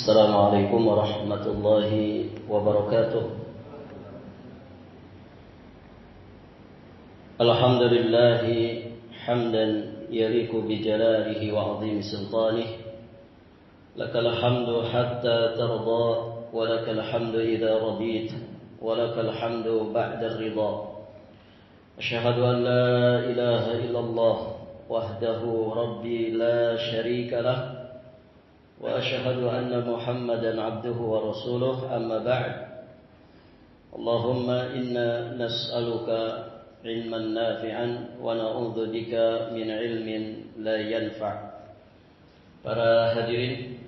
Assalamualaikum warahmatullahi wabarakatuh. Alhamdulillahi hamdan yaliku bijalalihi wa azim sultanih. Lakal hamdu hatta tarda wa lakal hamdu idza radit wa lakal hamdu ba'da ridha. Asyhadu an la ilaha illallah wahdahu rabbi la syarika lah. وأشهد أن محمدا عبده ورسوله أما بعد اللهم إنا نسألك علما نافعا ونعوذ بك من علم لا ينفع. Para hadirin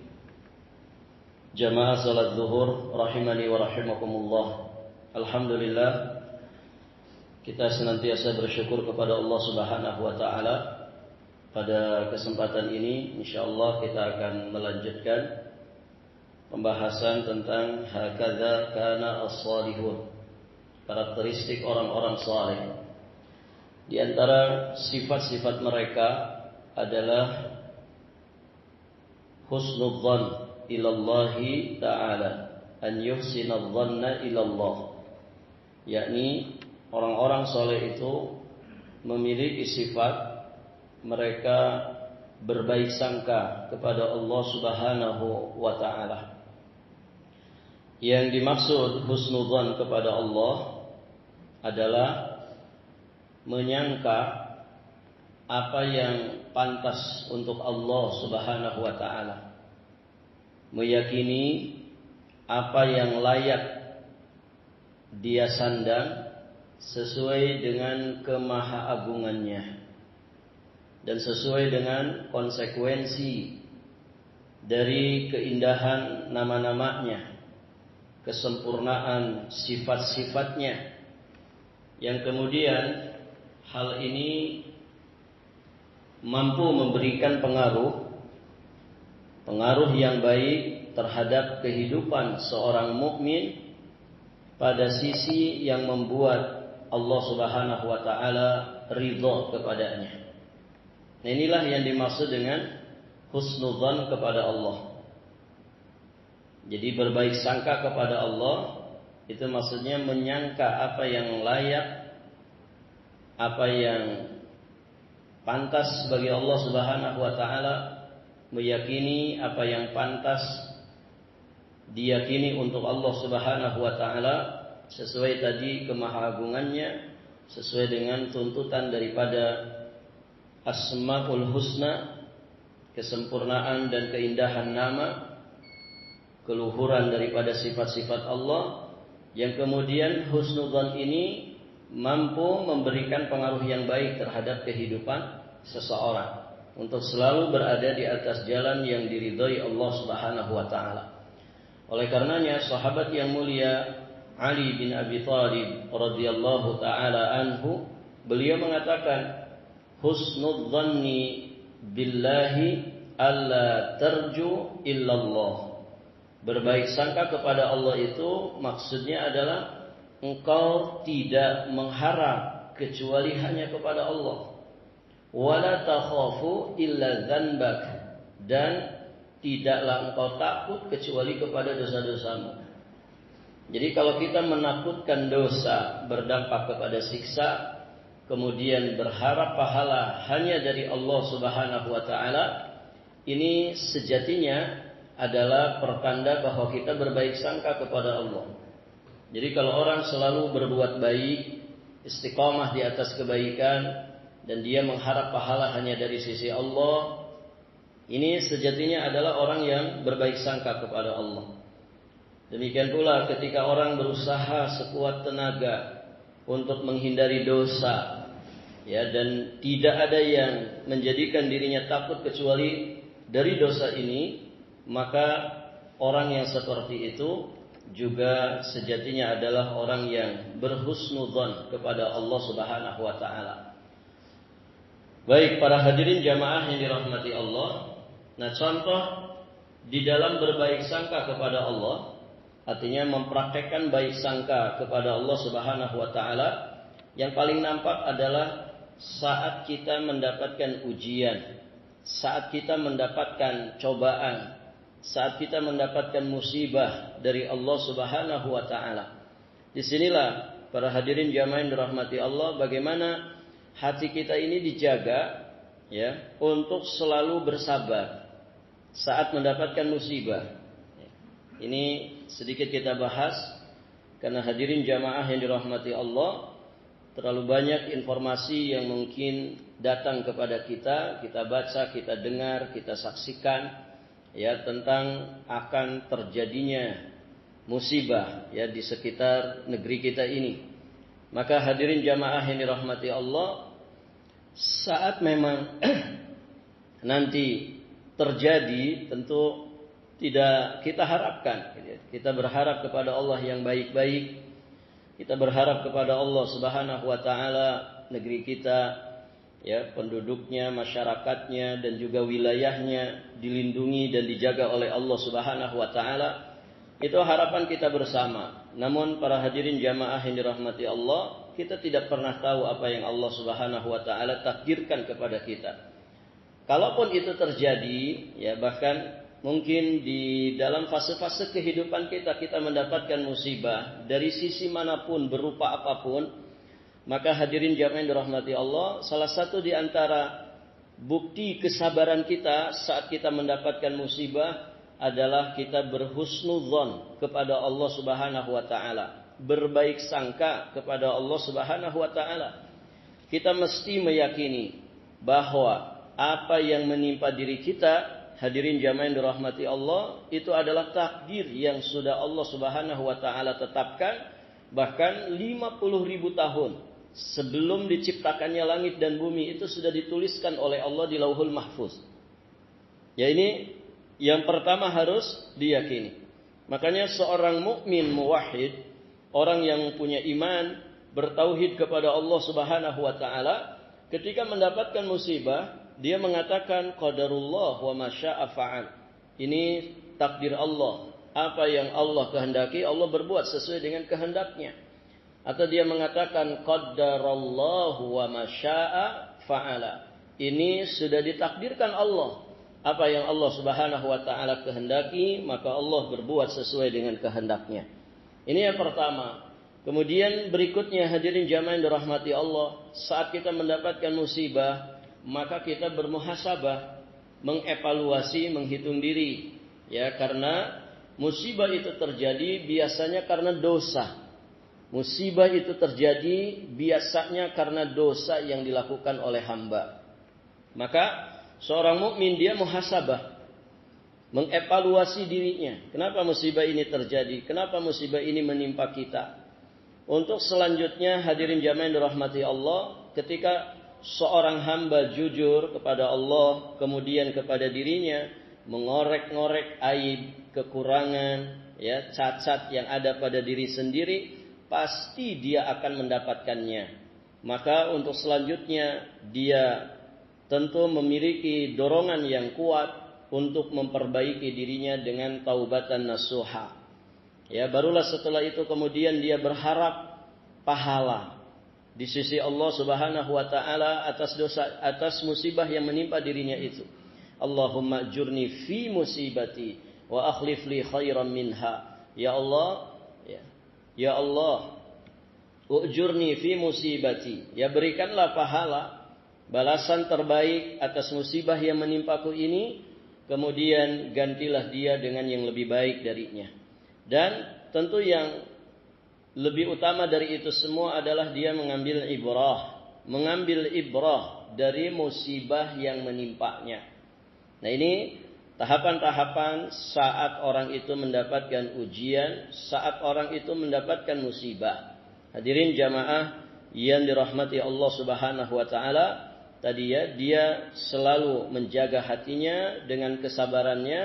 jamaah salat zuhur rahimani wa rahimakumullah. Alhamdulillah, kita senantiasa bersyukur kepada Allah Subhanahu wa taala. Pada kesempatan ini insyaallah kita akan melanjutkan pembahasan tentang hakadza kana as-salihun, karakteristik orang-orang saleh. Di antara sifat-sifat mereka adalah husnul dzan ilallahi ta'ala, an yuhsinadz dzanna ilallah, yakni orang-orang saleh itu memiliki sifat mereka berbaik sangka kepada Allah Subhanahu wa taala. Yang dimaksud husnudzan kepada Allah adalah menyangka apa yang pantas untuk Allah Subhanahu wa taala, meyakini apa yang layak Dia sandang sesuai dengan kemahaagungannya dan sesuai dengan konsekuensi dari keindahan nama-namanya, kesempurnaan sifat-sifatnya, yang kemudian hal ini mampu memberikan pengaruh yang baik terhadap kehidupan seorang mukmin pada sisi yang membuat Allah Subhanahu wa taala ridha kepadanya. Nah, inilah yang dimaksud dengan husnudzan kepada Allah. Jadi berbaik sangka kepada Allah itu maksudnya menyangka apa yang layak, apa yang pantas bagi Allah Subhanahu wa taala, meyakini apa yang pantas diyakini untuk Allah Subhanahu wa taala sesuai tadi kemahaagungannya, sesuai dengan tuntutan daripada Asmaul Husna, kesempurnaan dan keindahan nama, keluhuran daripada sifat-sifat Allah, yang kemudian husnudzan ini mampu memberikan pengaruh yang baik terhadap kehidupan seseorang untuk selalu berada di atas jalan yang diridhai Allah Subhanahu wa taala. Oleh karenanya sahabat yang mulia Ali bin Abi Thalib radhiyallahu taala anhu, beliau mengatakan, husnudzanni billahi alla tarju illallah. Berbaik sangka kepada Allah itu maksudnya adalah engkau tidak mengharap kecuali hanya kepada Allah. Wala takhafu illa dzanbak, dan tidaklah engkau takut kecuali kepada dosa-dosamu. Jadi kalau kita menakutkan dosa berdampak kepada siksa, kemudian berharap pahala hanya dari Allah Subhanahu wa taala, ini sejatinya adalah pertanda bahwa kita berbaik sangka kepada Allah. Jadi kalau orang selalu berbuat baik, istiqamah di atas kebaikan, dan dia mengharap pahala hanya dari sisi Allah, ini sejatinya adalah orang yang berbaik sangka kepada Allah. Demikian pula ketika orang berusaha sekuat tenaga untuk menghindari dosa, ya, dan tidak ada yang menjadikan dirinya takut kecuali dari dosa ini, maka orang yang seperti itu juga sejatinya adalah orang yang berhusnudzan kepada Allah Subhanahu wa taala. Baik para hadirin jamaah yang dirahmati Allah. Nah, contoh di dalam berbaik sangka kepada Allah, artinya mempraktekkan baik sangka kepada Allah Subhanahu wa taala, yang paling nampak adalah saat kita mendapatkan ujian, saat kita mendapatkan cobaan, saat kita mendapatkan musibah dari Allah Subhanahu wa taala. Disinilah para hadirin jamaah yang dirahmati Allah, bagaimana hati kita ini dijaga ya untuk selalu bersabar saat mendapatkan musibah. Ini sedikit kita bahas karena hadirin jamaah yang dirahmati Allah, terlalu banyak informasi yang mungkin datang kepada kita baca, kita dengar, kita saksikan ya tentang akan terjadinya musibah ya di sekitar negeri kita ini. Maka hadirin jamaah yang dirahmati Allah, saat memang nanti terjadi, tentu tidak kita harapkan. Kita berharap kepada Allah yang baik-baik. Kita berharap kepada Allah Subhanahu wa taala negeri kita ya, penduduknya, masyarakatnya dan juga wilayahnya dilindungi dan dijaga oleh Allah Subhanahu wa taala. Itu harapan kita bersama. Namun para hadirin jamaah yang dirahmati Allah, kita tidak pernah tahu apa yang Allah Subhanahu wa taala takdirkan kepada kita. Kalaupun itu terjadi, ya bahkan mungkin di dalam fase-fase kehidupan kita mendapatkan musibah dari sisi manapun, berupa apapun, maka hadirin jamaah yang dirahmati Allah, salah satu di antara bukti kesabaran kita saat kita mendapatkan musibah adalah kita berhusnudzon kepada Allah Subhanahu wa taala, berbaik sangka kepada Allah Subhanahu wa taala. Kita mesti meyakini bahwa apa yang menimpa diri kita, hadirin jamaah yang dirahmati Allah, itu adalah takdir yang sudah Allah Subhanahu wa taala tetapkan bahkan 50.000 tahun sebelum diciptakannya langit dan bumi, itu sudah dituliskan oleh Allah di Lauhul Mahfuz. Ya, ini yang pertama harus diyakini. Makanya seorang mukmin muwahhid, orang yang punya iman, bertauhid kepada Allah Subhanahu wa taala, ketika mendapatkan musibah, dia mengatakan qadarullah wa masya'a fa'al. Ini takdir Allah. Apa yang Allah kehendaki, Allah berbuat sesuai dengan kehendaknya. Atau dia mengatakan qadarallahu wa masya'a fa'ala. Ini sudah ditakdirkan Allah. Apa yang Allah Subhanahu wa taala kehendaki, maka Allah berbuat sesuai dengan kehendaknya. Ini yang pertama. Kemudian berikutnya hadirin jamaah yang dirahmati Allah, saat kita mendapatkan musibah, maka kita bermuhasabah, mengevaluasi, menghitung diri. Ya, karena musibah itu terjadi biasanya karena dosa. Musibah itu terjadi biasanya karena dosa yang dilakukan oleh hamba. Maka seorang mukmin dia muhasabah, mengevaluasi dirinya. Kenapa musibah ini terjadi? Kenapa musibah ini menimpa kita? Untuk selanjutnya hadirin jamaah yang dirahmati Allah, ketika seorang hamba jujur kepada Allah, kemudian kepada dirinya, mengorek-ngorek aib, kekurangan, ya, cacat yang ada pada diri sendiri, pasti dia akan mendapatkannya. Maka untuk selanjutnya dia tentu memiliki dorongan yang kuat untuk memperbaiki dirinya dengan taubatan nasuha. Ya, barulah setelah itu kemudian dia berharap pahala di sisi Allah Subhanahu wa taala atas dosa, atas musibah yang menimpa dirinya itu. Allahumma ajurni fi musibati wa akhlif li khairan minha. Ya Allah, ya Allah, ujurni fi musibati. Ya, berikanlah pahala, balasan terbaik atas musibah yang menimpaku ini, kemudian gantilah dia dengan yang lebih baik darinya. Dan tentu yang lebih utama dari itu semua adalah dia mengambil ibrah dari musibah yang menimpanya. Nah, ini tahapan-tahapan saat orang itu mendapatkan ujian, saat orang itu mendapatkan musibah. Hadirin jamaah yang dirahmati Allah Subhanahu wa taala, tadi ya, dia selalu menjaga hatinya dengan kesabarannya,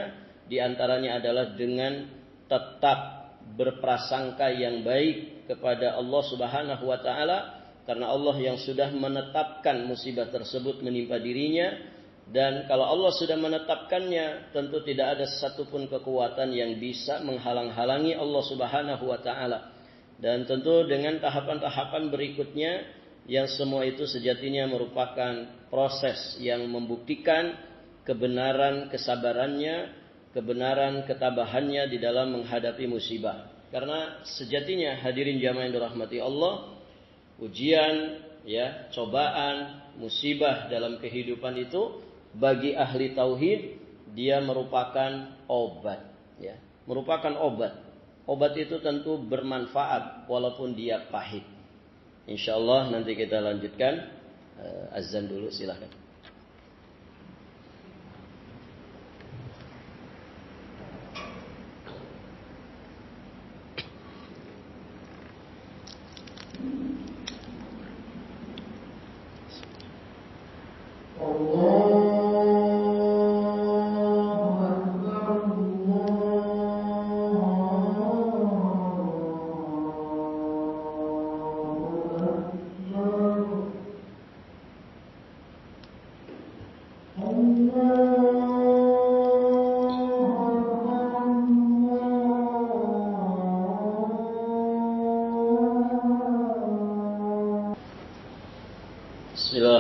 di antaranya adalah dengan tetap berprasangka yang baik kepada Allah Subhanahu wa taala, karena Allah yang sudah menetapkan musibah tersebut menimpa dirinya, dan kalau Allah sudah menetapkannya, tentu tidak ada satupun kekuatan yang bisa menghalang-halangi Allah Subhanahu wa taala. Dan tentu dengan tahapan-tahapan berikutnya, yang semua itu sejatinya merupakan proses yang membuktikan kebenaran kesabarannya, kebenaran, ketabahannya di dalam menghadapi musibah. Karena sejatinya hadirin jamaah yang dirahmati Allah, ujian, ya, cobaan, musibah dalam kehidupan itu bagi ahli tauhid dia merupakan obat, ya, merupakan obat. Obat itu tentu bermanfaat walaupun dia pahit. Insyaallah nanti kita lanjutkan. Azan dulu, silakan.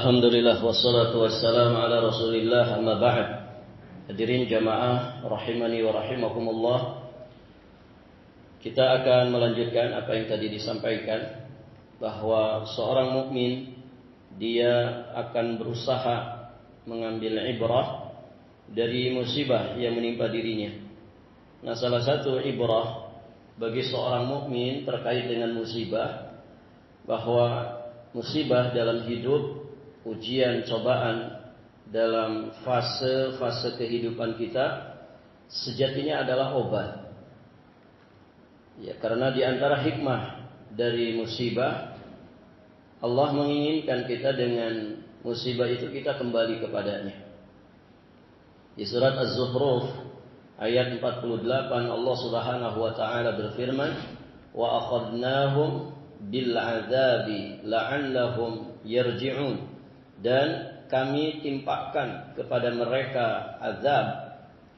Alhamdulillah wassalatu wassalamu ala Rasulillah, amma ba'd. Hadirin jamaah rahimani wa rahimakumullah. Kita akan melanjutkan apa yang tadi disampaikan, bahwa seorang mukmin dia akan berusaha mengambil ibrah dari musibah yang menimpa dirinya. Nah, salah satu ibrah bagi seorang mukmin terkait dengan musibah, bahwa musibah dalam hidup, ujian, cobaan dalam fase-fase kehidupan kita sejatinya adalah obat. Ya, karena di antara hikmah dari musibah, Allah menginginkan kita dengan musibah itu kita kembali kepadanya. Di surat Az-Zukhruf ayat 48 Allah Subhanahu wa taala berfirman, "Wa akhadnahum bil 'adzabi la'allahum yarji'un." Dan kami timpakan kepada mereka azab,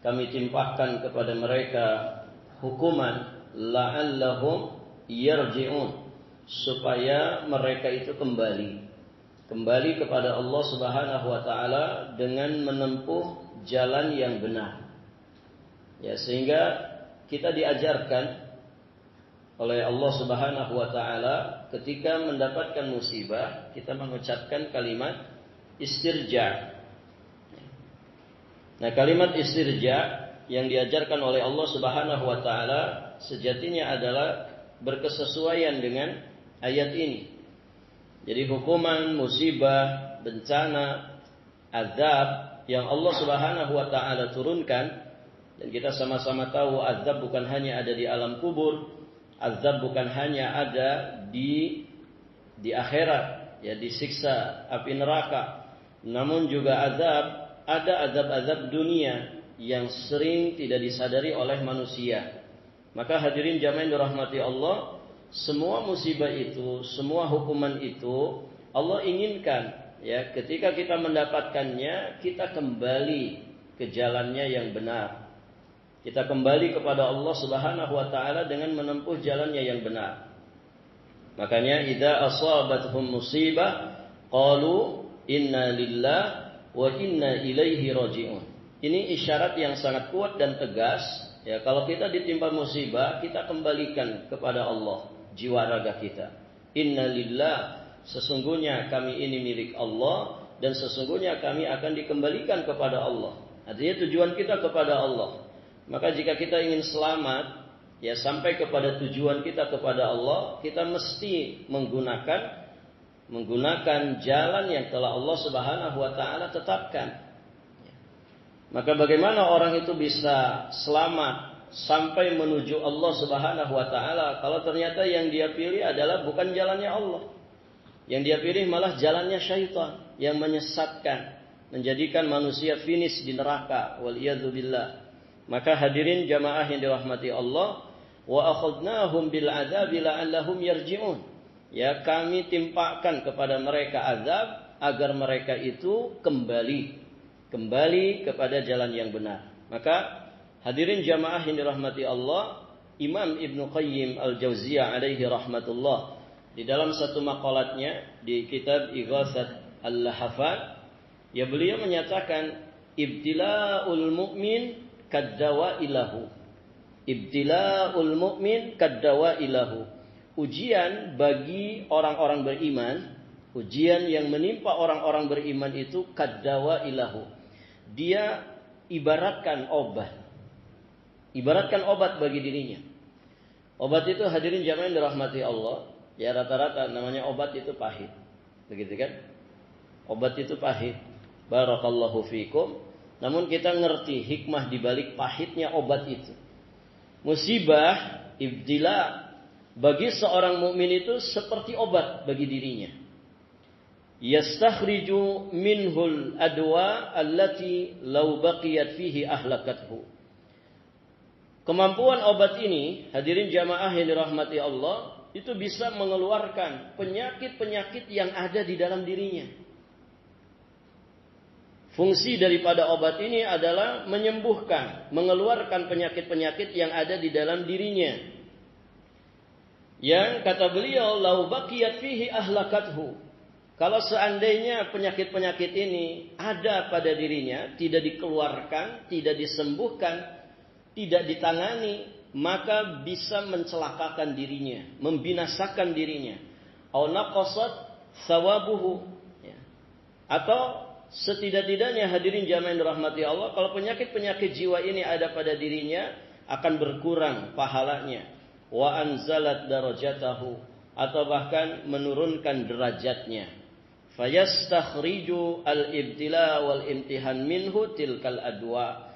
kami timpakan kepada mereka hukuman, la'allahum yarji'un, supaya mereka itu kembali kepada Allah Subhanahu wa taala dengan menempuh jalan yang benar. Ya, sehingga kita diajarkan oleh Allah Subhanahu wa taala ketika mendapatkan musibah, kita mengucapkan kalimat istirja. Nah, kalimat istirja yang diajarkan oleh Allah Subhanahu wa taala sejatinya adalah berkesesuaian dengan ayat ini. Jadi hukuman, musibah, bencana, azab yang Allah Subhanahu wa taala turunkan, dan kita sama-sama tahu azab bukan hanya ada di alam kubur, azab bukan hanya ada di akhirat, ya, disiksa api neraka, namun juga ada azab dunia yang sering tidak disadari oleh manusia. Maka hadirin jamaah yang dirahmati Allah, semua musibah itu, semua hukuman itu Allah inginkan, ya, ketika kita mendapatkannya kita kembali ke jalannya yang benar. Kita kembali kepada Allah Subhanahu wa taala dengan menempuh jalannya yang benar. Makanya idza asabathum musibah qalu inna lillahi wa inna ilaihi raji'un. Ini isyarat yang sangat kuat dan tegas, ya, kalau kita ditimpa musibah kita kembalikan kepada Allah jiwa raga kita. Inna lillahi, sesungguhnya kami ini milik Allah dan sesungguhnya kami akan dikembalikan kepada Allah. Artinya tujuan kita kepada Allah. Maka jika kita ingin selamat, ya, sampai kepada tujuan kita kepada Allah, kita mesti menggunakan jalan yang telah Allah Subhanahu wa taala tetapkan. Maka bagaimana orang itu bisa selamat sampai menuju Allah Subhanahu wa taala kalau ternyata yang dia pilih adalah bukan jalannya Allah. Yang dia pilih malah jalannya syaitan yang menyesatkan, menjadikan manusia finish di neraka, wal iyadzu billah. Maka hadirin jamaah yang dirahmati Allah, wa akhadnahum bil adzabi la'allahum yarji'un. Ya, kami timpakan kepada mereka azab agar mereka itu kembali kepada jalan yang benar. Maka hadirin jamaah yang dirahmati Allah, Imam Ibnu Qayyim Al-Jauziyah alaihi rahmatullah, di dalam satu maqalatnya di kitab Ighatsat Al-Lahafat, ya, beliau menyatakan ibtila'ul mu'min kaddawa ilahu. Ibtila'ul mu'min kaddawa ilahu. Ujian bagi orang-orang beriman, ujian yang menimpa orang-orang beriman itu kaddawa ilahu. Dia ibaratkan obat. Ibaratkan obat bagi dirinya. Obat itu hadirin jamaah yang dirahmati Allah, ya rata-rata namanya obat itu pahit. Begitu kan? Obat itu pahit. Barakallahu fikum. Namun kita ngerti hikmah dibalik pahitnya obat itu. Musibah, ibtila bagi seorang mukmin itu seperti obat bagi dirinya. Yastakhriju minhul adwa allati law baqiyat fihi ahlakathu. Kemampuan obat ini, hadirin jamaah yang dirahmati Allah, itu bisa mengeluarkan penyakit-penyakit yang ada di dalam dirinya. Fungsi daripada obat ini adalah menyembuhkan, mengeluarkan penyakit-penyakit yang ada di dalam dirinya. Yang kata beliau, lau baqiyat fihi ahlakathu. Kalau seandainya penyakit-penyakit ini ada pada dirinya, tidak dikeluarkan, tidak disembuhkan, tidak ditangani, maka bisa mencelakakan dirinya, membinasakan dirinya. Au naqasat thawabuhu. Atau setidak-tidaknya hadirin jamaah yang dirahmati Allah, kalau penyakit-penyakit jiwa ini ada pada dirinya, akan berkurang pahalanya. Wa anzalat darajatahu, atau bahkan menurunkan derajatnya. Fayastakhriju al-ibtila wal imtihan minhu tilkal adwa.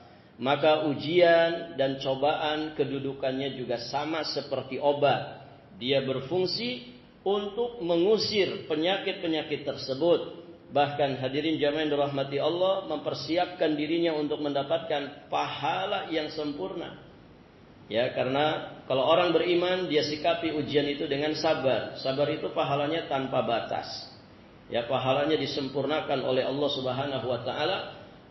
Maka ujian dan cobaan kedudukannya juga sama seperti obat. Dia berfungsi untuk mengusir penyakit-penyakit tersebut. Bahkan hadirin jamaah yang dirahmati Allah, mempersiapkan dirinya untuk mendapatkan pahala yang sempurna. Ya, karena kalau orang beriman, dia sikapi ujian itu dengan sabar. Sabar itu pahalanya tanpa batas. Ya, pahalanya disempurnakan oleh Allah Subhanahu wa taala.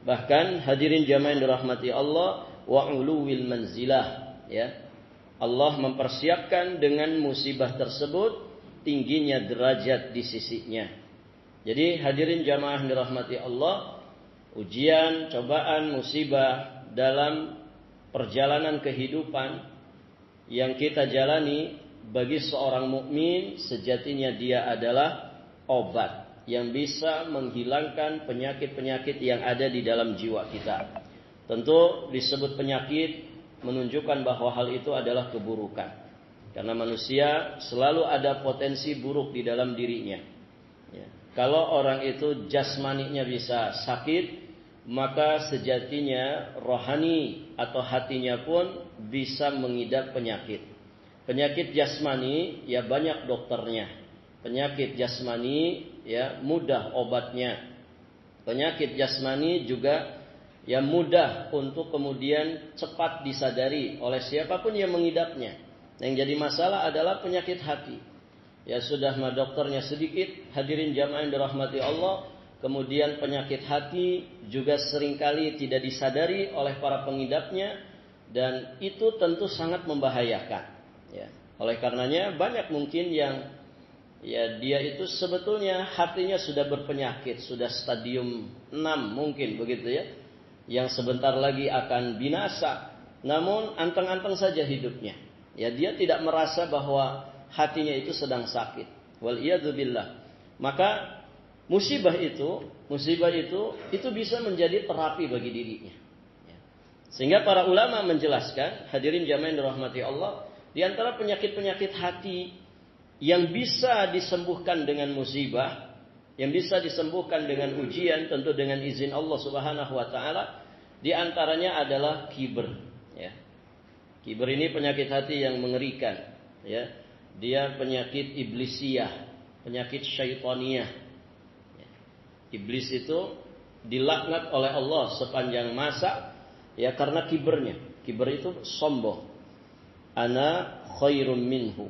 Bahkan hadirin jamaah yang dirahmati Allah, wa uluwil manzilah, ya. Allah mempersiapkan dengan musibah tersebut tingginya derajat di sisinya. Jadi hadirin jamaah yang dirahmati Allah, ujian, cobaan, musibah dalam perjalanan kehidupan yang kita jalani bagi seorang mukmin sejatinya dia adalah obat yang bisa menghilangkan penyakit-penyakit yang ada di dalam jiwa kita. Tentu disebut penyakit menunjukkan bahwa hal itu adalah keburukan. Karena manusia selalu ada potensi buruk di dalam dirinya. Ya. Kalau orang itu jasmaninya bisa sakit, maka sejatinya rohani atau hatinya pun bisa mengidap penyakit. Penyakit jasmani ya banyak dokternya. Penyakit jasmani ya mudah obatnya. Penyakit jasmani juga ya mudah untuk kemudian cepat disadari oleh siapapun yang mengidapnya. Yang jadi masalah adalah penyakit hati. Ya sudah mah dokternya sedikit, hadirin jamaah yang dirahmati Allah, kemudian penyakit hati juga seringkali tidak disadari oleh para pengidapnya dan itu tentu sangat membahayakan. Ya. Oleh karenanya banyak mungkin yang ya dia itu sebetulnya hatinya sudah berpenyakit, sudah stadium 6 mungkin begitu ya. Yang sebentar lagi akan binasa, namun anteng-anteng saja hidupnya. Ya dia tidak merasa bahwa hatinya itu sedang sakit. Wal iyadzubillah. Maka musibah itu bisa menjadi terapi bagi dirinya. Ya. Sehingga para ulama menjelaskan, hadirin jamaah yang dirahmati Allah, di antara penyakit-penyakit hati yang bisa disembuhkan dengan musibah, yang bisa disembuhkan dengan ujian, tentu dengan izin Allah Subhanahu wa taala, di antaranya adalah kibr, ya. Kibr ini penyakit hati yang mengerikan, ya. Dia penyakit iblisiyah, penyakit syaitaniyah. Ya. Iblis itu dilaknat oleh Allah sepanjang masa, ya karena kibernya. Kibr itu sombong. Ana khairum minhu.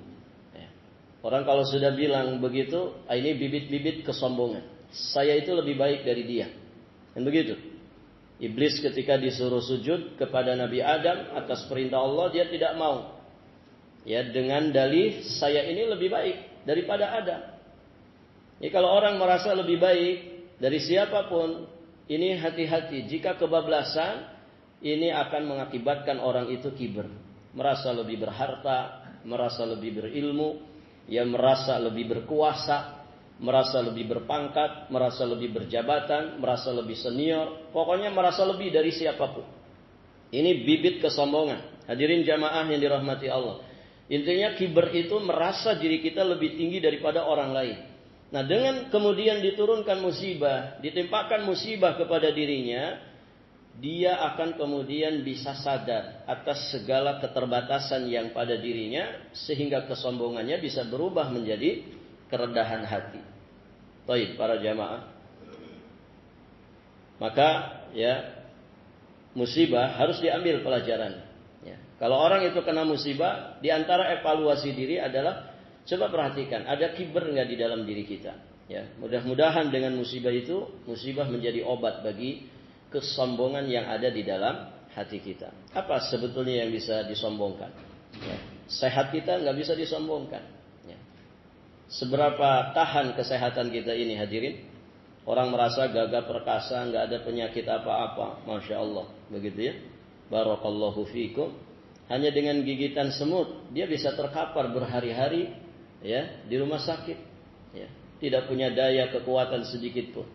Orang kalau sudah bilang begitu, ini bibit-bibit kesombongan. Saya itu lebih baik dari dia. Dan begitu. Iblis ketika disuruh sujud kepada Nabi Adam atas perintah Allah, dia tidak mau. Ya, dengan dalih saya ini lebih baik daripada Adam. Ya, kalau orang merasa lebih baik dari siapapun, ini hati-hati. Jika kebablasan, ini akan mengakibatkan orang itu kiber, merasa lebih berharta, merasa lebih berilmu, ya merasa lebih berkuasa, merasa lebih berpangkat, merasa lebih berjabatan, merasa lebih senior, pokoknya merasa lebih dari siapapun. Ini bibit kesombongan. Hadirin jamaah yang dirahmati Allah. Intinya kiber itu merasa diri kita lebih tinggi daripada orang lain. Nah, dengan kemudian diturunkan musibah, ditimpakan musibah kepada dirinya, dia akan kemudian bisa sadar atas segala keterbatasan yang pada dirinya, sehingga kesombongannya bisa berubah menjadi kerendahan hati. Baik, para jamaah. Maka ya, musibah harus diambil pelajaran. Ya. Kalau orang itu kena musibah, di antara evaluasi diri adalah coba perhatikan, ada kiber nggak di dalam diri kita. Ya, mudah-mudahan dengan musibah itu, musibah menjadi obat bagi kesombongan yang ada di dalam hati kita. Apa sebetulnya yang bisa disombongkan? Ya. Sehat kita nggak bisa disombongkan. Ya. Seberapa tahan kesehatan kita ini, hadirin? Orang merasa gagah perkasa, nggak ada penyakit apa-apa, masya Allah, begitu ya. Barakallahu fiikum. Hanya dengan gigitan semut, dia bisa terkapar berhari-hari, ya, di rumah sakit. Ya. Tidak punya daya kekuatan sedikit pun.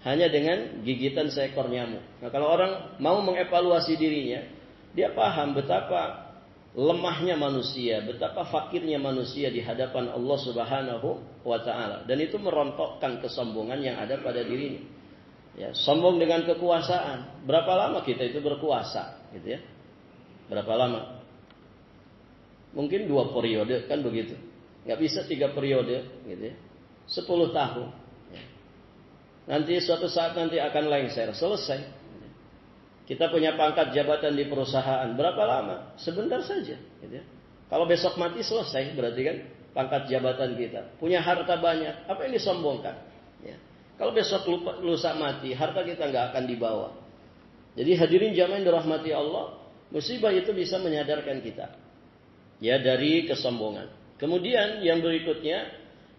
Hanya dengan gigitan seekor nyamuk. Nah, kalau orang mau mengevaluasi dirinya, dia paham betapa lemahnya manusia, betapa fakirnya manusia di hadapan Allah Subhanahu wa taala, dan itu merontokkan kesombongan yang ada pada dirinya. Ya, sombong dengan kekuasaan. Berapa lama kita itu berkuasa, gitu ya? Berapa lama? Mungkin 2 periode, kan begitu. Nggak bisa 3 periode, gitu ya. 10 tahun. Nanti suatu saat nanti akan lengser, selesai. Kita punya pangkat jabatan di perusahaan, berapa lama? Sebentar saja. Gitu ya. Kalau besok mati selesai, berarti kan pangkat jabatan kita. Punya harta banyak, apa yang disombongkan? Ya. Kalau besok lusa mati, harta kita nggak akan dibawa. Jadi hadirin jamaah yang dirahmati Allah, musibah itu bisa menyadarkan kita, ya, dari kesombongan. Kemudian yang berikutnya,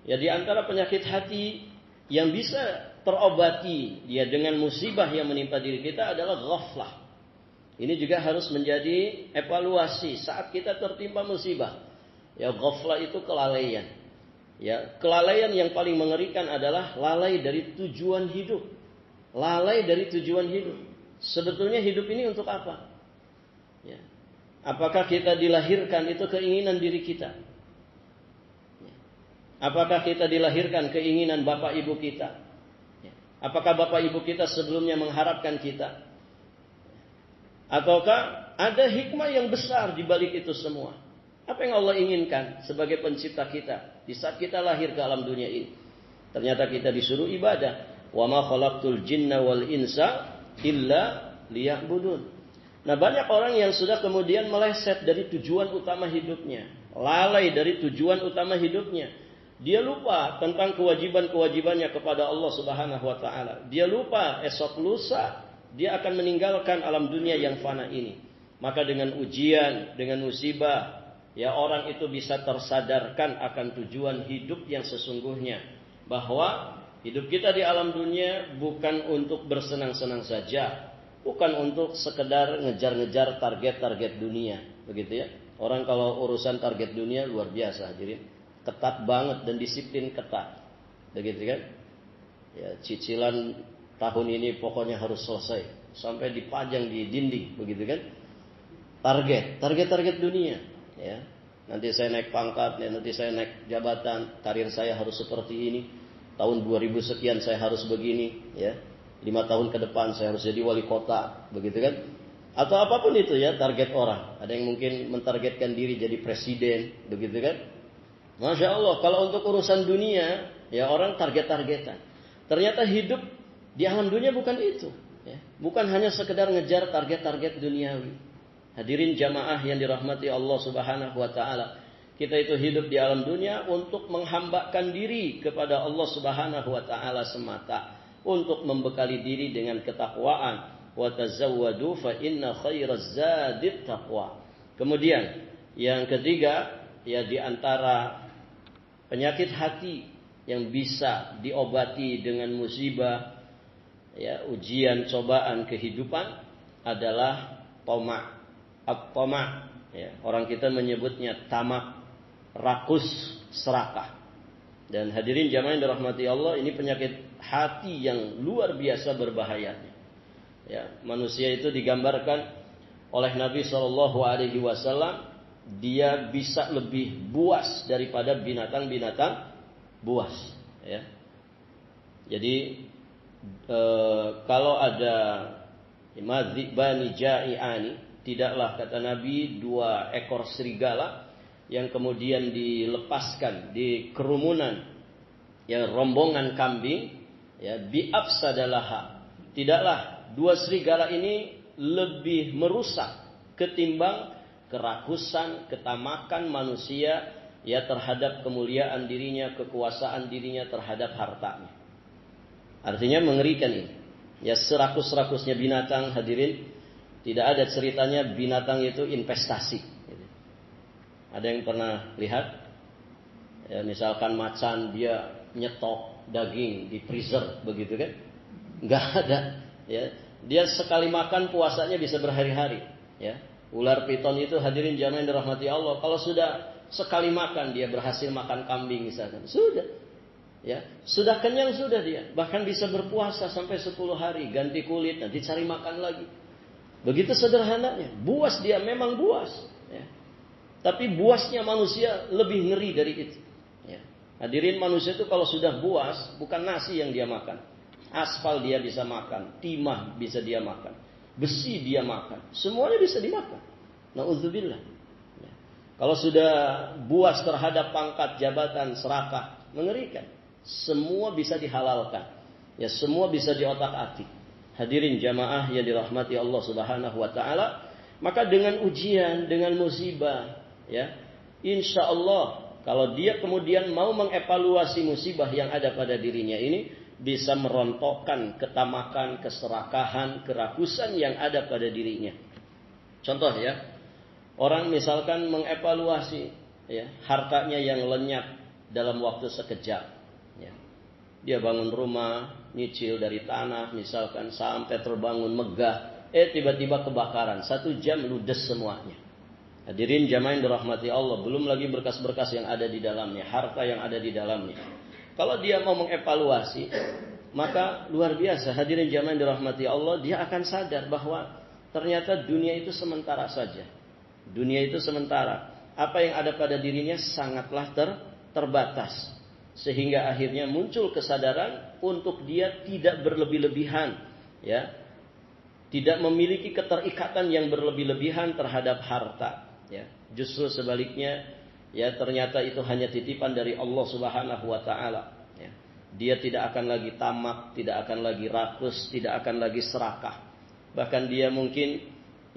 ya, di antara penyakit hati yang bisa terobati ya dengan musibah yang menimpa diri kita adalah ghaflah. Ini juga harus menjadi evaluasi saat kita tertimpa musibah. Ya, ghaflah itu kelalaian. Ya, kelalaian yang paling mengerikan adalah lalai dari tujuan hidup. Lalai dari tujuan hidup. Sebetulnya hidup ini untuk apa? Ya. Apakah kita dilahirkan itu keinginan diri kita? Ya. Apakah kita dilahirkan keinginan bapak ibu kita? Apakah bapak ibu kita sebelumnya mengharapkan kita? Ataukah ada hikmah yang besar di balik itu semua? Apa yang Allah inginkan sebagai pencipta kita di saat kita lahir ke alam dunia ini? Ternyata kita disuruh ibadah. Wa ma khalaqtul jinna wal insa illa liya'budun. Nah, banyak orang yang sudah kemudian meleset dari tujuan utama hidupnya, lalai dari tujuan utama hidupnya. Dia lupa tentang kewajiban-kewajibannya kepada Allah Subhanahu wa taala. Dia lupa esok lusa dia akan meninggalkan alam dunia yang fana ini. Maka dengan ujian, dengan musibah, ya, orang itu bisa tersadarkan akan tujuan hidup yang sesungguhnya, bahwa hidup kita di alam dunia bukan untuk bersenang-senang saja, bukan untuk sekedar ngejar-ngejar target-target dunia, begitu ya. Orang kalau urusan target dunia luar biasa, hadirin. Ketat banget dan disiplin ketat, begitu kan? Ya, cicilan tahun ini pokoknya harus selesai sampai dipajang di dinding, begitu kan? Target dunia. Ya, nanti saya naik pangkat, ya, nanti saya naik jabatan, karir saya harus seperti ini. Tahun 2000 sekian saya harus begini, ya. 5 tahun ke depan saya harus jadi wali kota, begitu kan? Atau apapun itu ya target orang. Ada yang mungkin mentargetkan diri jadi presiden, begitu kan? Masya Allah, kalau untuk urusan dunia, ya orang target-targetan. Ternyata hidup di alam dunia bukan itu. Ya. Bukan hanya sekedar ngejar target-target duniawi. Hadirin jamaah yang dirahmati Allah Subhanahu wa taala. Kita itu hidup di alam dunia untuk menghambakan diri kepada Allah Subhanahu wa taala semata. Untuk membekali diri dengan ketakwaan. Wa tazawwadu fa inna khairaz zadit taqwa. Kemudian yang ketiga, ya, di antara penyakit hati yang bisa diobati dengan musibah, ya, ujian, cobaan kehidupan adalah at-tama', ya, orang kita menyebutnya tamak, rakus, serakah. Dan hadirin jamaah yang dirahmati Allah, ini penyakit hati yang luar biasa berbahayanya. Ya, manusia itu digambarkan oleh Nabi SAW, dia bisa lebih buas daripada binatang-binatang buas. Ya. Jadi kalau ada madzibani ja'i'ani, tidaklah kata Nabi 2 ekor serigala yang kemudian dilepaskan di kerumunan, ya, rombongan kambing, ya, biafsadalaha. Tidaklah 2 serigala ini lebih merusak ketimbang kerakusan, ketamakan manusia, ya, terhadap kemuliaan dirinya, kekuasaan dirinya terhadap hartanya. Artinya mengerikan ini. Ya, serakus-rakusnya binatang, hadirin, tidak ada ceritanya binatang itu investasi. Ada yang pernah lihat? Ya, misalkan macan dia nyetok daging di freezer begitu kan? Enggak ada. Ya, dia sekali makan puasanya bisa berhari-hari. Ya, ular piton itu hadirin jamaah yang dirahmati Allah, kalau sudah sekali makan dia berhasil makan kambing misalkan, sudah. Ya, sudah kenyang sudah dia, bahkan bisa berpuasa sampai 10 hari, ganti kulit, nanti cari makan lagi. Begitu sederhananya, buas dia memang buas. Ya. Tapi buasnya manusia lebih ngeri dari itu. Ya. Hadirin, manusia itu kalau sudah buas, bukan nasi yang dia makan, aspal dia bisa makan, timah bisa dia makan, besi dia makan, semuanya bisa dimakan. Na'udzubillah. Ya. Kalau sudah buas terhadap pangkat, jabatan, serakah, mengerikan. Semua bisa dihalalkan. Ya, semua bisa diotak-atik. Hadirin jamaah yang dirahmati Allah Subhanahu wa taala, maka dengan ujian, dengan musibah, ya, insya Allah kalau dia kemudian mau mengevaluasi musibah yang ada pada dirinya ini, bisa merontokkan ketamakan, keserakahan, kerakusan yang ada pada dirinya. Contoh, ya, orang misalkan mengevaluasi, ya, hartanya yang lenyap dalam waktu sekejap. Ya. Dia bangun rumah, nyicil dari tanah misalkan sampai terbangun megah, tiba-tiba kebakaran, 1 jam ludes semuanya. Hadirin jamaah yang dirahmati Allah, belum lagi berkas-berkas yang ada di dalamnya, harta yang ada di dalamnya. Kalau dia mau mengevaluasi, maka luar biasa, hadirin jamaah yang dirahmati Allah, dia akan sadar bahwa ternyata dunia itu sementara saja. Dunia itu sementara. Apa yang ada pada dirinya sangatlah terbatas. Sehingga akhirnya muncul kesadaran untuk dia tidak berlebih-lebihan, ya, tidak memiliki keterikatan yang berlebih-lebihan terhadap harta. Ya. Justru sebaliknya, ya, ternyata itu hanya titipan dari Allah Subhanahu wa taala. Ya. Dia tidak akan lagi tamak, tidak akan lagi rakus, tidak akan lagi serakah. Bahkan dia mungkin,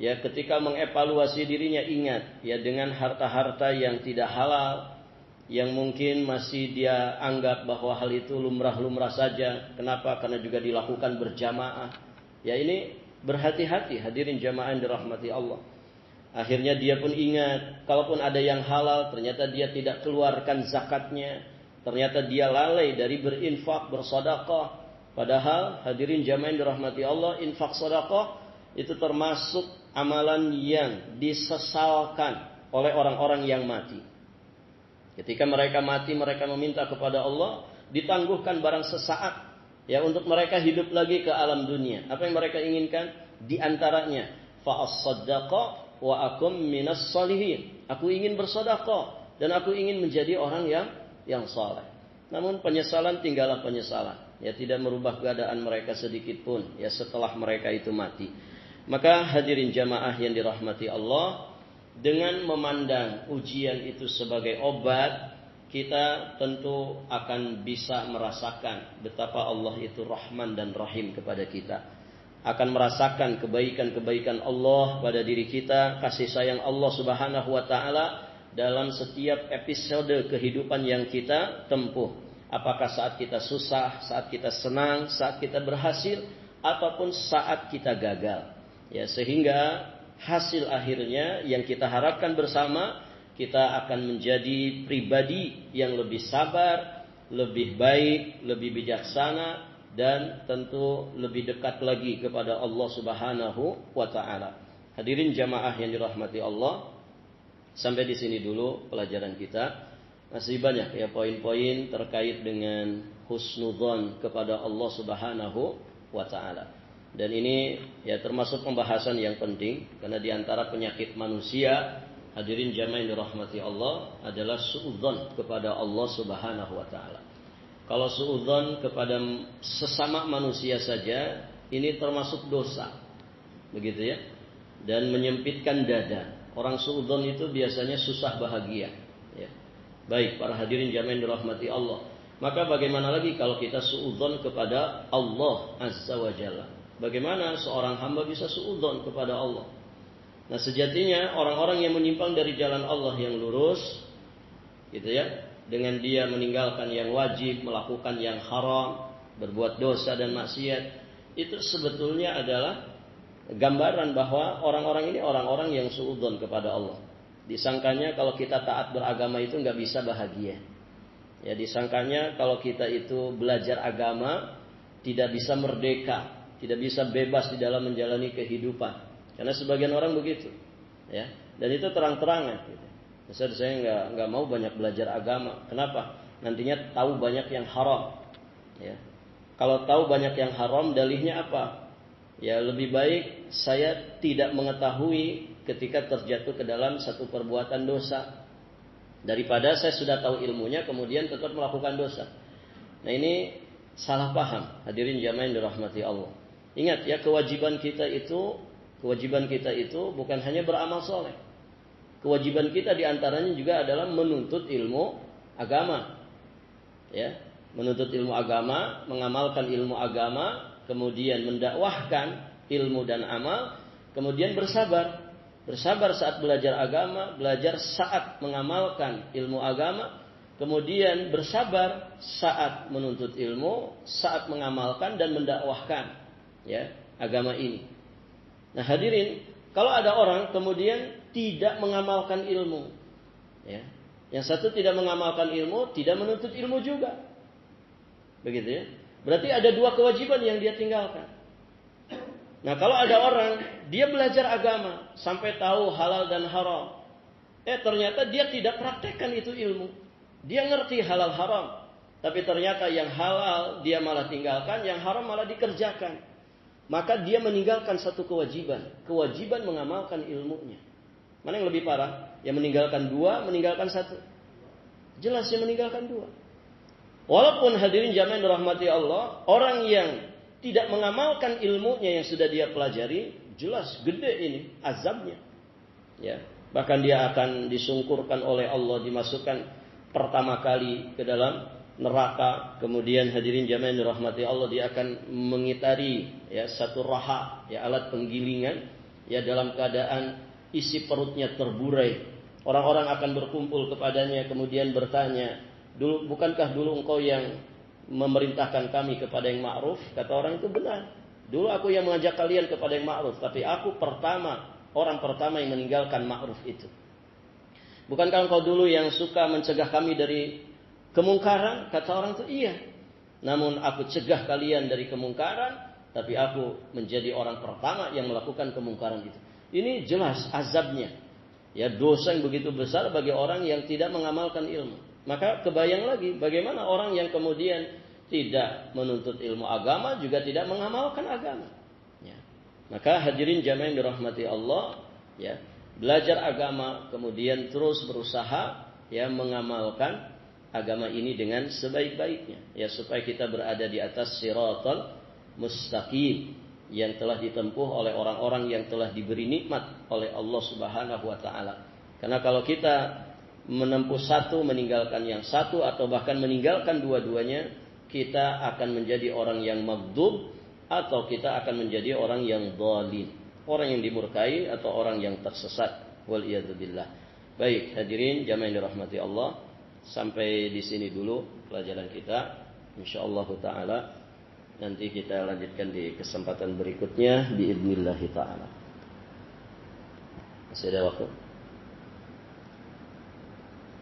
ya, ketika mengevaluasi dirinya ingat, ya, dengan harta-harta yang tidak halal, yang mungkin masih dia anggap bahwa hal itu lumrah-lumrah saja. Kenapa? Karena juga dilakukan berjamaah. Ya, ini berhati-hati hadirin jamaah yang dirahmati Allah. Akhirnya dia pun ingat, kalaupun ada yang halal, ternyata dia tidak keluarkan zakatnya. Ternyata dia lalai dari berinfak, bersedekah. Padahal hadirin jamaah yang dirahmati Allah, infak sedekah itu termasuk amalan yang disesalkan oleh orang-orang yang mati. Ketika mereka mati, mereka meminta kepada Allah, ditangguhkan barang sesaat, ya, untuk mereka hidup lagi ke alam dunia. Apa yang mereka inginkan? Di antaranya, fa'as-saddaqa wa akum minas salihin. Aku ingin bersedekah dan aku ingin menjadi orang yang saleh. Namun penyesalan tinggallah penyesalan. Ya, tidak merubah keadaan mereka sedikit pun, ya, setelah mereka itu mati. Maka hadirin jamaah yang dirahmati Allah, dengan memandang ujian itu sebagai obat, kita tentu akan bisa merasakan betapa Allah itu Rahman dan Rahim kepada kita. Akan merasakan kebaikan-kebaikan Allah pada diri kita, kasih sayang Allah Subhanahu wa taala dalam setiap episode kehidupan yang kita tempuh. Apakah saat kita susah, saat kita senang, saat kita berhasil, ataupun saat kita gagal. Ya, sehingga hasil akhirnya yang kita harapkan bersama, kita akan menjadi pribadi yang lebih sabar, lebih baik, lebih bijaksana, dan tentu lebih dekat lagi kepada Allah Subhanahu wa taala. Hadirin jamaah yang dirahmati Allah, sampai di sini dulu pelajaran kita. Masih banyak ya poin-poin terkait dengan husnudzon kepada Allah Subhanahu wa taala. Dan ini ya termasuk pembahasan yang penting karena di antara penyakit manusia, hadirin jamaah yang dirahmati Allah, adalah suudzon kepada Allah Subhanahu wa taala. Kalau suudzon kepada sesama manusia saja ini termasuk dosa. Begitu ya. Dan menyempitkan dada. Orang suudzon itu biasanya susah bahagia. Ya. Baik, para hadirin jamaah yang dirahmati Allah. Maka bagaimana lagi kalau kita suudzon kepada Allah Azza wa Jalla? Bagaimana seorang hamba bisa suudzon kepada Allah? Nah, sejatinya orang-orang yang menyimpang dari jalan Allah yang lurus, gitu ya, dengan dia meninggalkan yang wajib, melakukan yang haram, berbuat dosa dan maksiat, itu sebetulnya adalah gambaran bahwa orang-orang ini orang-orang yang suudzon kepada Allah. Disangkanya kalau kita taat beragama itu nggak bisa bahagia. Ya, disangkanya kalau kita itu belajar agama tidak bisa merdeka, tidak bisa bebas di dalam menjalani kehidupan. Karena sebagian orang begitu. Ya, dan itu terang-terangan. Gitu. Misal saya nggak mau banyak belajar agama. Kenapa? Nantinya tahu banyak yang haram. Ya. Kalau tahu banyak yang haram, dalihnya apa? Ya, lebih baik saya tidak mengetahui ketika terjatuh ke dalam satu perbuatan dosa daripada saya sudah tahu ilmunya kemudian tetap melakukan dosa. Nah, ini salah paham. Hadirin jamaah yang dirahmati Allah. Ingat ya, kewajiban kita itu bukan hanya beramal soleh. Kewajiban kita diantaranya juga adalah menuntut ilmu agama. Ya, menuntut ilmu agama, mengamalkan ilmu agama, kemudian mendakwahkan ilmu dan amal, kemudian bersabar. Bersabar saat belajar agama, belajar saat mengamalkan ilmu agama, kemudian bersabar saat menuntut ilmu, saat mengamalkan dan mendakwahkan ya agama ini. Nah, hadirin, kalau ada orang kemudian tidak mengamalkan ilmu, ya, yang satu tidak mengamalkan ilmu, tidak menuntut ilmu juga, begitu ya. Berarti ada dua kewajiban yang dia tinggalkan. Nah, kalau ada orang dia belajar agama sampai tahu halal dan haram, ternyata dia tidak praktekkan itu ilmu. Dia ngerti halal haram, tapi ternyata yang halal dia malah tinggalkan, yang haram malah dikerjakan. Maka dia meninggalkan satu kewajiban mengamalkan ilmunya. Mana yang lebih parah? Yang meninggalkan dua, meninggalkan satu. Jelas yang meninggalkan dua. Walaupun hadirin jamaah yang dirahmati Allah, orang yang tidak mengamalkan ilmunya yang sudah dia pelajari, jelas gede ini azabnya. Ya, bahkan dia akan disungkurkan oleh Allah, dimasukkan pertama kali ke dalam neraka. Kemudian hadirin jamaah yang dirahmati Allah, dia akan mengitari ya satu raha, ya alat penggilingan, ya dalam keadaan isi perutnya terburai. Orang-orang akan berkumpul kepadanya kemudian bertanya, bukankah dulu engkau yang memerintahkan kami kepada yang ma'ruf? Kata orang itu, benar. Dulu aku yang mengajak kalian kepada yang ma'ruf, tapi aku orang pertama yang meninggalkan ma'ruf itu. Bukankah engkau dulu yang suka mencegah kami dari kemungkaran? Kata orang itu, iya. Namun aku cegah kalian dari kemungkaran, tapi aku menjadi orang pertama yang melakukan kemungkaran itu. Ini jelas azabnya. Ya, dosa yang begitu besar bagi orang yang tidak mengamalkan ilmu. Maka kebayang lagi bagaimana orang yang kemudian tidak menuntut ilmu agama juga tidak mengamalkan agama. Ya. Maka hadirin jamaah yang dirahmati Allah, ya, belajar agama kemudian terus berusaha ya mengamalkan agama ini dengan sebaik-baiknya, ya, supaya kita berada di atas siratal mustaqim yang telah ditempuh oleh orang-orang yang telah diberi nikmat oleh Allah Subhanahu wa taala. Karena kalau kita menempuh satu, meninggalkan yang satu, atau bahkan meninggalkan dua-duanya, kita akan menjadi orang yang maghdub, atau kita akan menjadi orang yang dhalim, orang yang dimurkai atau orang yang tersesat. Wal iyadzu billah. Baik, hadirin jamaah yang dirahmati Allah, sampai di sini dulu pelajaran kita. Insyaallah taala nanti kita lanjutkan di kesempatan berikutnya biidznillah taala. Masih ada waktu?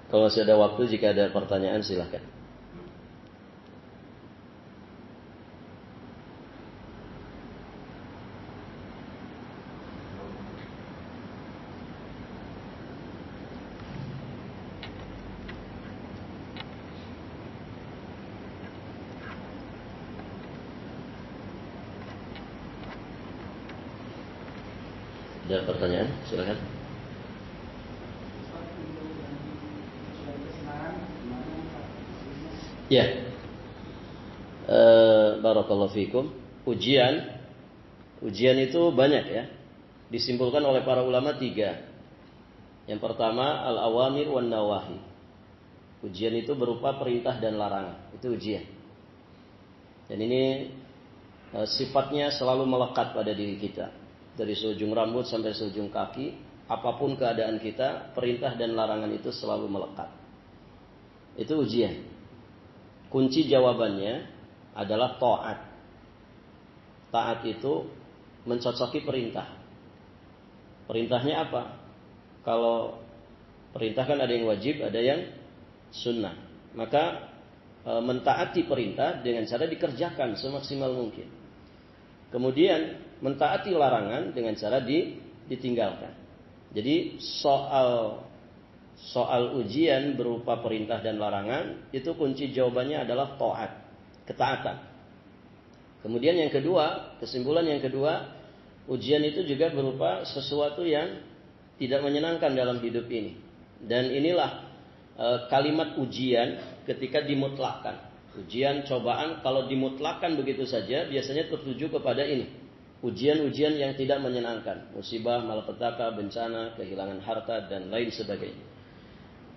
Kalau masih ada waktu, jika ada pertanyaan silahkan. Ada pertanyaan? Silakan. Ya. Barakallahu fikum. Ujian itu banyak ya. Disimpulkan oleh para ulama 3. Yang pertama al-awamir wan nawahi. Ujian itu berupa perintah dan larangan. Itu ujian. Dan ini sifatnya selalu melekat pada diri kita. Dari seujung rambut sampai seujung kaki, apapun keadaan kita, perintah dan larangan itu selalu melekat. Itu ujian. Kunci jawabannya adalah taat. Taat itu mencocoki perintah. Perintahnya apa? Kalau perintah kan ada yang wajib, ada yang sunnah. Maka mentaati perintah dengan cara dikerjakan semaksimal mungkin. Kemudian mentaati larangan dengan cara ditinggalkan. Jadi soal ujian berupa perintah dan larangan itu kunci jawabannya adalah taat, ketaatan. Kemudian yang kedua, kesimpulan yang kedua, ujian itu juga berupa sesuatu yang tidak menyenangkan dalam hidup ini. Dan inilah kalimat ujian ketika dimutlakkan. Ujian, cobaan kalau dimutlakkan begitu saja biasanya tertuju kepada ini. Ujian-ujian yang tidak menyenangkan. Musibah, malapetaka, bencana, kehilangan harta dan lain sebagainya.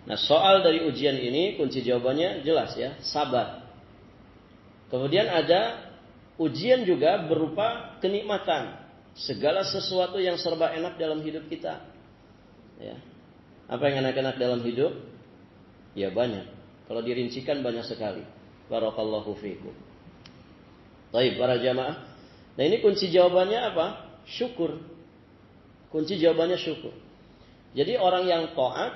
Nah, soal dari ujian ini kunci jawabannya jelas ya, sabar. Kemudian ada ujian juga berupa kenikmatan. Segala sesuatu yang serba enak dalam hidup kita. Ya. Apa yang enak-enak dalam hidup? Ya banyak. Kalau dirincikan banyak sekali. Barakallahu fiikum. Baik, para jamaah. Nah, ini kunci jawabannya apa? Syukur. Kunci jawabannya syukur. Jadi orang yang taat,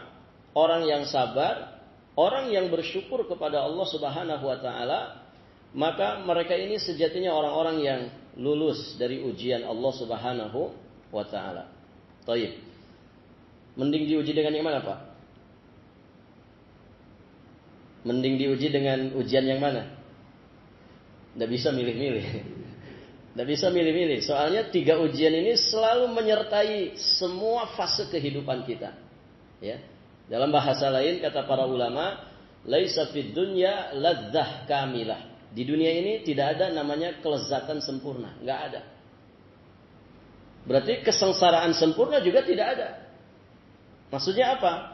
orang yang sabar, orang yang bersyukur kepada Allah Subhanahu wa taala, maka mereka ini sejatinya orang-orang yang lulus dari ujian Allah Subhanahu wa taala. Baik. Mending diuji dengan yang mana, Pak? Mending diuji dengan ujian yang mana? Tidak bisa milih-milih. Tidak bisa milih-milih. Soalnya 3 ujian ini selalu menyertai semua fase kehidupan kita. Ya. Dalam bahasa lain kata para ulama, laisa fid dunya ladzah kamilah. Di dunia ini tidak ada namanya kelezatan sempurna. Nggak ada. Berarti kesengsaraan sempurna juga tidak ada. Maksudnya apa?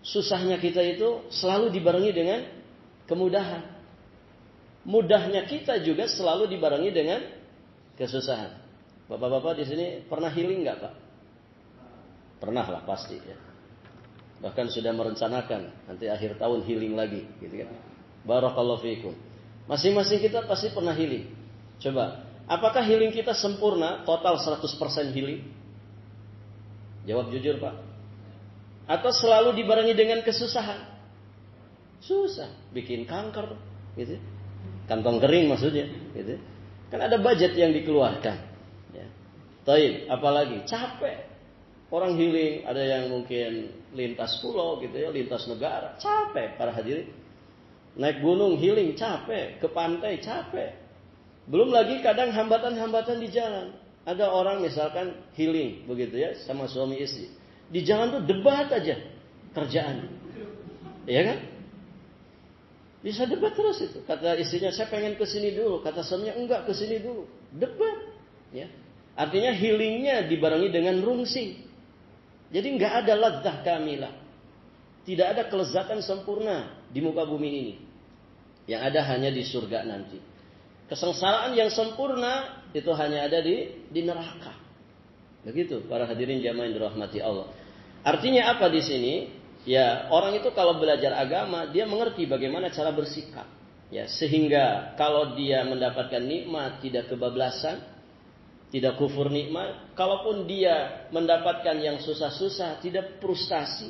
Susahnya kita itu selalu dibarengi dengan kemudahan. Mudahnya kita juga selalu dibarengi dengan kesusahan. Bapak-bapak di sini pernah healing nggak, Pak? Pernah lah pasti ya. Bahkan sudah merencanakan nanti akhir tahun healing lagi, gitu kan? Barakallahu fiikum. Masing-masing kita pasti pernah healing. Coba, apakah healing kita sempurna, total 100% healing? Jawab jujur, Pak. Atau selalu dibarengi dengan kesusahan? Susah, bikin kanker, gitu. Kantong kering maksudnya, gitu. Kan ada budget yang dikeluarkan. Ya. Taib, apalagi capek. Orang healing, ada yang mungkin lintas pulau, gitu ya, lintas negara, capek para hadirin. Naik gunung healing, capek. Ke pantai, capek. Belum lagi kadang hambatan-hambatan di jalan. Ada orang misalkan healing, begitu ya, sama suami istri. Di jalan tuh debat aja kerjaan. Iya kan? Bisa debat terus itu. Kata istrinya, saya pengen ke sini dulu. Kata suaminya, enggak, ke sini dulu. Debat. Ya. Artinya healingnya dibarengi dengan rungsing. Jadi enggak ada ladzah kamilah. Tidak ada kelezatan sempurna di muka bumi ini. Yang ada hanya di surga nanti. Kesengsaraan yang sempurna itu hanya ada di neraka. Begitu para hadirin jamaah yang dirahmati Allah. Artinya apa di sini? Ya, orang itu kalau belajar agama, dia mengerti bagaimana cara bersikap. Ya, sehingga kalau dia mendapatkan nikmat tidak kebablasan, tidak kufur nikmat. Kalaupun dia mendapatkan yang susah-susah, tidak frustasi.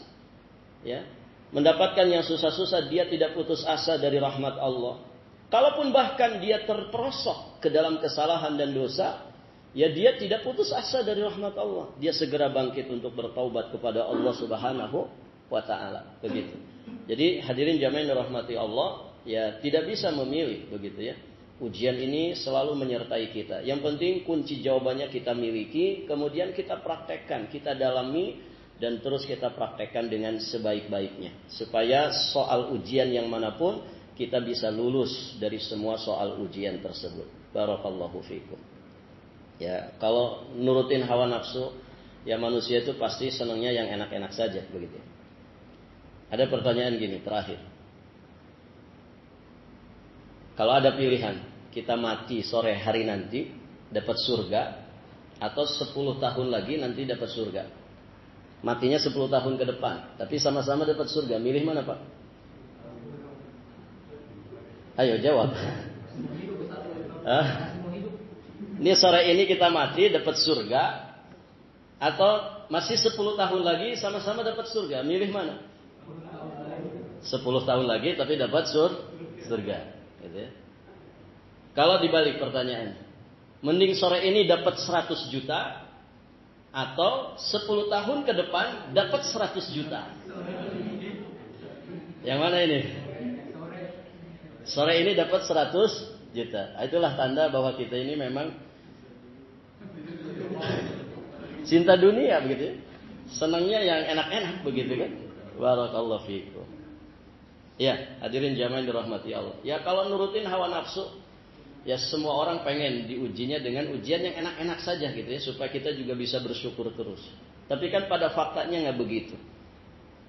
Ya, mendapatkan yang susah-susah, dia tidak putus asa dari rahmat Allah. Kalaupun bahkan dia terperosok ke dalam kesalahan dan dosa, ya dia tidak putus asa dari rahmat Allah. Dia segera bangkit untuk bertaubat kepada Allah Subhanahu wa ta'ala. Begitu. Jadi hadirin jamaah yang dirahmati Allah, ya tidak bisa memilih begitu ya. Ujian ini selalu menyertai kita. Yang penting kunci jawabannya kita miliki, kemudian kita praktekkan, kita dalami, dan terus kita praktekkan dengan sebaik-baiknya. Supaya soal ujian yang manapun, kita bisa lulus dari semua soal ujian tersebut. Barakallahu fikum. Ya, kalau nurutin hawa nafsu, ya manusia itu pasti senangnya yang enak-enak saja, begitu. Ada pertanyaan gini, terakhir. Kalau ada pilihan, kita mati sore hari nanti dapat surga, atau 10 tahun lagi nanti dapat surga. Matinya 10 tahun ke depan, tapi sama-sama dapat surga. Milih mana, Pak? Ayo jawab. Ini sore ini kita mati dapat surga, atau masih 10 tahun lagi sama-sama dapat surga. Milih mana? 10 tahun lagi tapi dapat surga. Gitu ya. Kalau dibalik pertanyaan, mending sore ini dapat 100 juta atau 10 tahun ke depan dapat 100 juta? Yang mana ini? Sore ini dapat 100 juta. Itulah tanda bahwa kita ini memang cinta dunia, begitu ya. Senangnya yang enak-enak, begitu kan? Barakallahu fiikum. Ya, hadirin jamaah yang dirahmati Allah. Ya, kalau nurutin hawa nafsu, ya semua orang pengen diujinya dengan ujian yang enak-enak saja gitu ya, supaya kita juga bisa bersyukur terus. Tapi kan pada faktanya nggak begitu.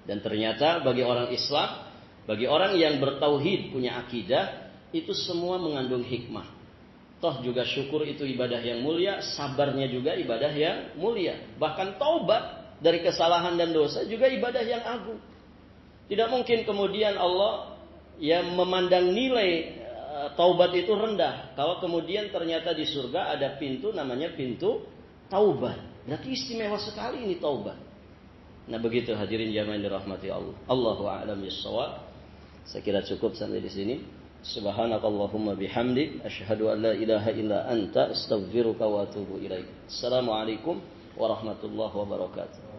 Dan ternyata bagi orang Islam, bagi orang yang bertauhid, punya akidah, itu semua mengandung hikmah. Toh juga syukur itu ibadah yang mulia, sabarnya juga ibadah yang mulia. Bahkan taubat dari kesalahan dan dosa juga ibadah yang agung. Tidak mungkin kemudian Allah yang memandang nilai taubat itu rendah. Kalau kemudian ternyata di surga ada pintu namanya pintu taubat. Berarti istimewa sekali ini taubat. Nah begitu hadirin jamaah yang dirahmati Allah. Allahu a'lam bissawab. Saya kira cukup sampai di sini. Subhanakallahumma bihamdik asyhadu an la ilaha illa anta astaghfiruka wa atubu ilaik. Assalamualaikum warahmatullahi wabarakatuh.